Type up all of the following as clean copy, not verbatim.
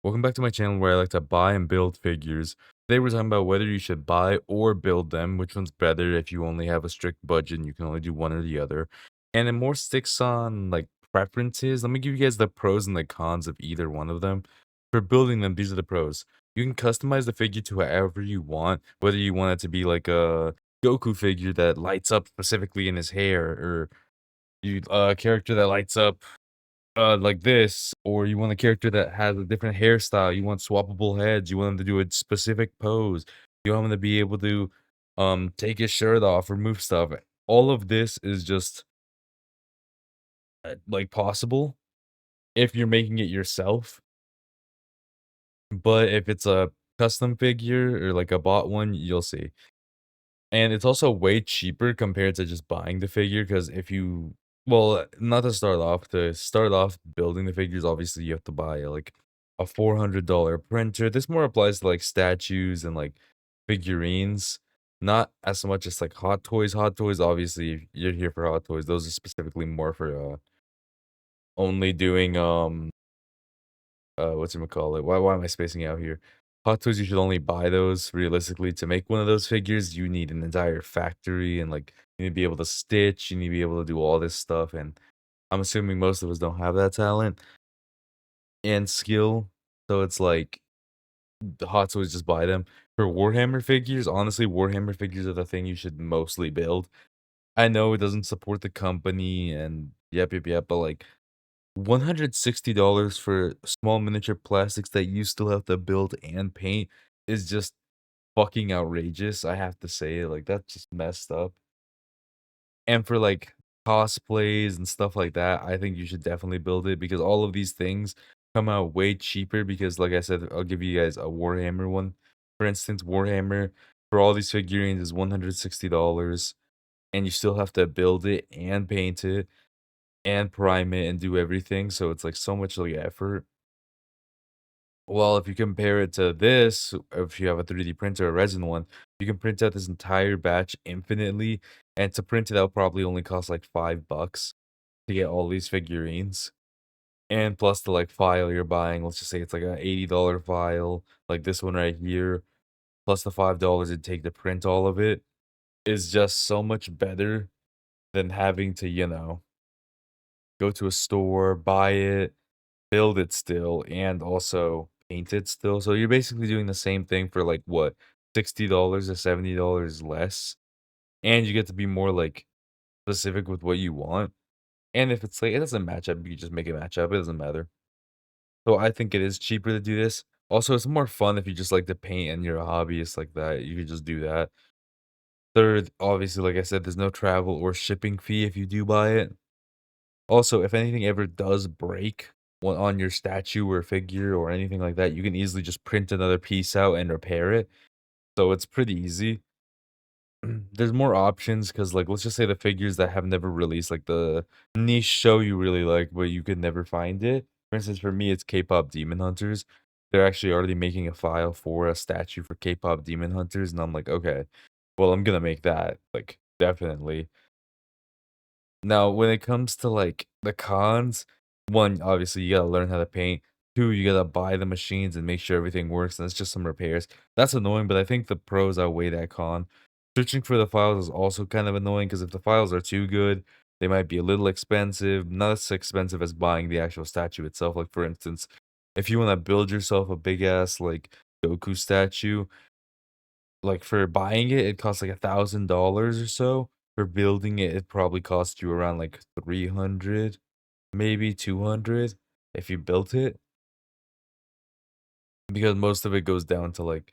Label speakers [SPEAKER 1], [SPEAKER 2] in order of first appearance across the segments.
[SPEAKER 1] Welcome back to my channel where I like to buy and build figures. Today we're talking about whether you should buy or build them, which one's better if you only have a strict budget and you can only do one or the other. And it more sticks on like preferences. Let me give you guys the pros and the cons of either one of them. For building them, these are the pros. You can customize the figure to however you want, whether you want it to be like a Goku figure that lights up specifically in his hair, or you a character that lights up like this, or you want a character that has a different hairstyle, you want swappable heads, you want them to do a specific pose, you want them to be able to take his shirt off, remove stuff. All of this is just like possible if you're making it yourself. But if it's a custom figure or like a bought one, you'll see. And it's also way cheaper compared to just buying the figure, because if you well, not to start off building the figures, obviously you have to buy like a $400 printer. This more applies to like statues and like figurines, not as much as like Hot Toys. Hot Toys, obviously, if you're here for Hot Toys. Those are specifically more for only doing what's it call it? Why am I spacing out here? Hot Toys, you should only buy those realistically. To make one of those figures, you need an entire factory, and like you need to be able to stitch, you need to be able to do all this stuff. And I'm assuming most of us don't have that talent and skill. So it's like the Hot Toys, just buy them. For Warhammer figures, honestly, Warhammer figures are the thing you should mostly build. I know it doesn't support the company and yep, but like $160 for small miniature plastics that you still have to build and paint is just fucking outrageous, I have to say. Like, that's just messed up. And for, like, cosplays and stuff like that, I think you should definitely build it, because all of these things come out way cheaper because, like I said, I'll give you guys a Warhammer one. For instance, Warhammer for all these figurines is $160, and you still have to build it and paint it and prime it and do everything, so it's, like, so much, like, effort. Well, if you compare it to this, if you have a 3D printer, a resin one, you can print out this entire batch infinitely, and to print it out probably only costs, like, $5 to get all these figurines, and plus the, like, file you're buying, let's just say it's, like, a $80 file, like this one right here, plus the $5 it'd take to print all of it, is just so much better than having to, go to a store, buy it, build it still, and also paint it still. So you're basically doing the same thing for like what, $60 to $70 less. And you get to be more like specific with what you want. And if it's like it doesn't match up, you just make it match up. It doesn't matter. So I think it is cheaper to do this. Also, it's more fun if you just like to paint and you're a hobbyist like that. You could just do that. Third, obviously, like I said, there's no travel or shipping fee if you do buy it. Also, if anything ever does break on your statue or figure or anything like that, you can easily just print another piece out and repair it. So it's pretty easy. There's more options because, like, let's just say the figures that have never released, like the niche show you really like, but you could never find it. For instance, for me, it's K-pop Demon Hunters. They're actually already making a file for a statue for K-pop Demon Hunters, and I'm like, okay, well, I'm gonna make that, like, definitely. Now, when it comes to, like, the cons, 1, obviously, you gotta learn how to paint. 2, you gotta buy the machines and make sure everything works, and it's just some repairs. That's annoying, but I think the pros outweigh that con. Searching for the files is also kind of annoying, because if the files are too good, they might be a little expensive, not as expensive as buying the actual statue itself. Like, for instance, if you wanna build yourself a big ass, like, Goku statue, like, for buying it, it costs, like, $1,000 or so. For building it, it probably cost you around, like, 300, maybe 200 if you built it, because most of it goes down to, like,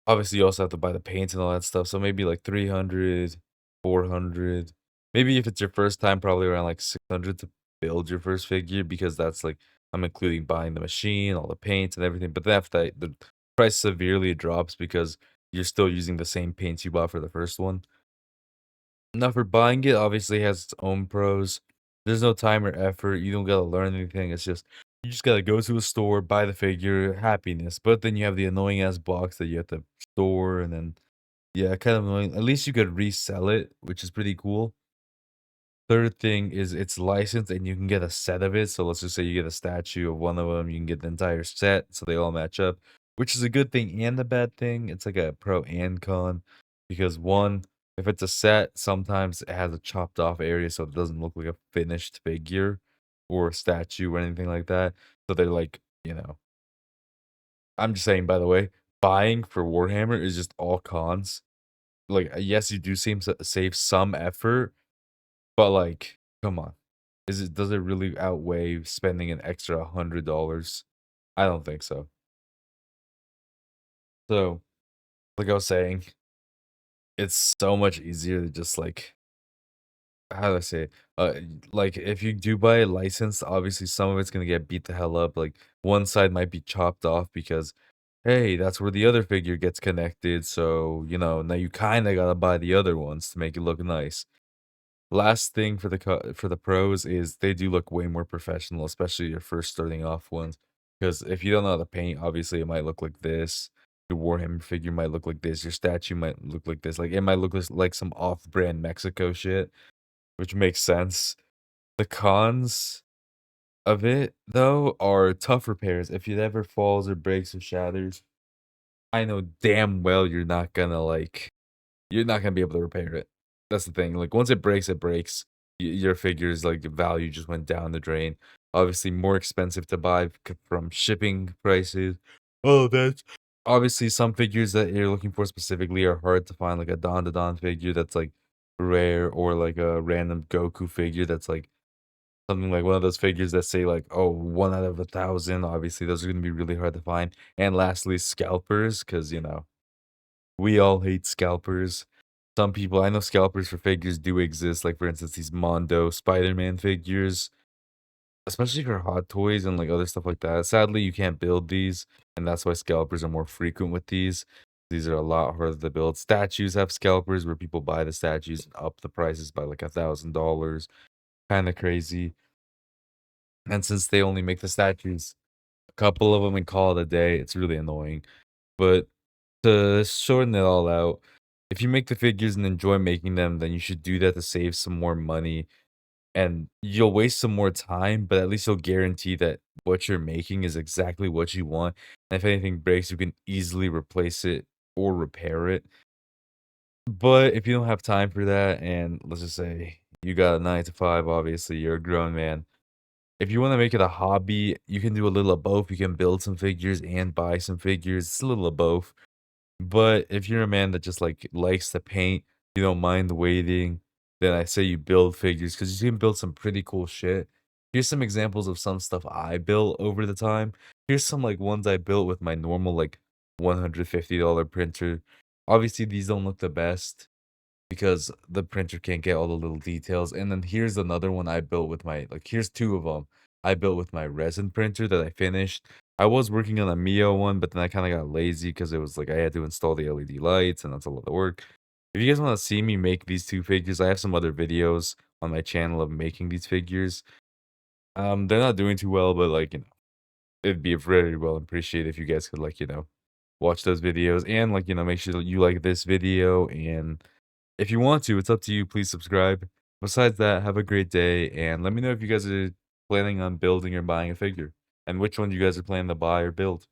[SPEAKER 1] obviously, you also have to buy the paint and all that stuff, so maybe, like, 300, 400. Maybe if it's your first time, probably around, like, 600 to build your first figure, because that's, like, I'm including buying the machine, all the paints, and everything. But then after that, the price severely drops because you're still using the same paints you bought for the first one. Now for buying it, obviously has its own pros. There's no time or effort. You don't gotta learn anything. It's just you just gotta go to a store, buy the figure, happiness. But then you have the annoying ass box that you have to store, and then yeah, kind of annoying. At least you could resell it, which is pretty cool. Third thing is it's licensed and you can get a set of it. So let's just say you get a statue of one of them, you can get the entire set so they all match up, which is a good thing and a bad thing. It's like a pro and con because one, if it's a set, sometimes it has a chopped off area so it doesn't look like a finished figure or a statue or anything like that. So they're like, I'm just saying, by the way, buying for Warhammer is just all cons. Like, yes, you do seem to save some effort, but like, come on. Does it really outweigh spending an extra $100? I don't think so. So, like I was saying, it's so much easier to just like how do I say it? Like if you do buy a license, obviously some of it's gonna get beat the hell up. Like one side might be chopped off because hey, that's where the other figure gets connected. So, now you kind of gotta buy the other ones to make it look nice. Last thing for for the pros is they do look way more professional, especially your first starting off ones. Because if you don't know how to paint, obviously it might look like this. Your Warhammer figure might look like this. Your statue might look like this. Like it might look like some off-brand Mexico shit, which makes sense. The cons of it though are tough repairs. If it ever falls or breaks or shatters, I know damn well you're not gonna be able to repair it. That's the thing. Like once it breaks, it breaks. Your figure's like value just went down the drain. Obviously, more expensive to buy from shipping prices. Oh, that's obviously some figures that you're looking for specifically are hard to find. Like a Don figure that's like rare, or like a random Goku figure that's like something like one of those figures that say like, oh, 1 out of 1,000. Obviously, those are gonna be really hard to find. And lastly, scalpers, because we all hate scalpers. Some people I know scalpers for figures do exist, like, for instance, these Mondo Spider-Man figures, especially for Hot Toys and, like, other stuff like that. Sadly, you can't build these, and that's why scalpers are more frequent with these. These are a lot harder to build. Statues have scalpers where people buy the statues and up the prices by, like, $1,000. Kinda crazy. And since they only make the statues, a couple of them and call it a day, it's really annoying. But to shorten it all out, if you make the figures and enjoy making them, then you should do that to save some more money, and you'll waste some more time, but at least you'll guarantee that what you're making is exactly what you want. And if anything breaks, you can easily replace it or repair it. But if you don't have time for that, and let's just say you got a 9 to 5, obviously you're a grown man. If you want to make it a hobby, you can do a little of both. You can build some figures and buy some figures. It's a little of both. But if you're a man that just, like, likes to paint, you don't mind waiting, then I say you build figures because you can build some pretty cool shit. Here's some examples of some stuff I built over the time. Here's some, like, ones I built with my normal, like, $150 printer. Obviously, these don't look the best because the printer can't get all the little details. And then here's another one I built with here's 2 of them I built with my resin printer that I finished. I was working on a Mio one, but then I kinda got lazy because it was like I had to install the LED lights, and that's a lot of work. If you guys wanna see me make these 2 figures, I have some other videos on my channel of making these figures. They're not doing too well, but, it'd be very well appreciated if you guys could, watch those videos and, make sure that you like this video, and if you want to, it's up to you, please subscribe. Besides that, have a great day, and let me know if you guys are planning on building or buying a figure, and which one you guys are planning to buy or build.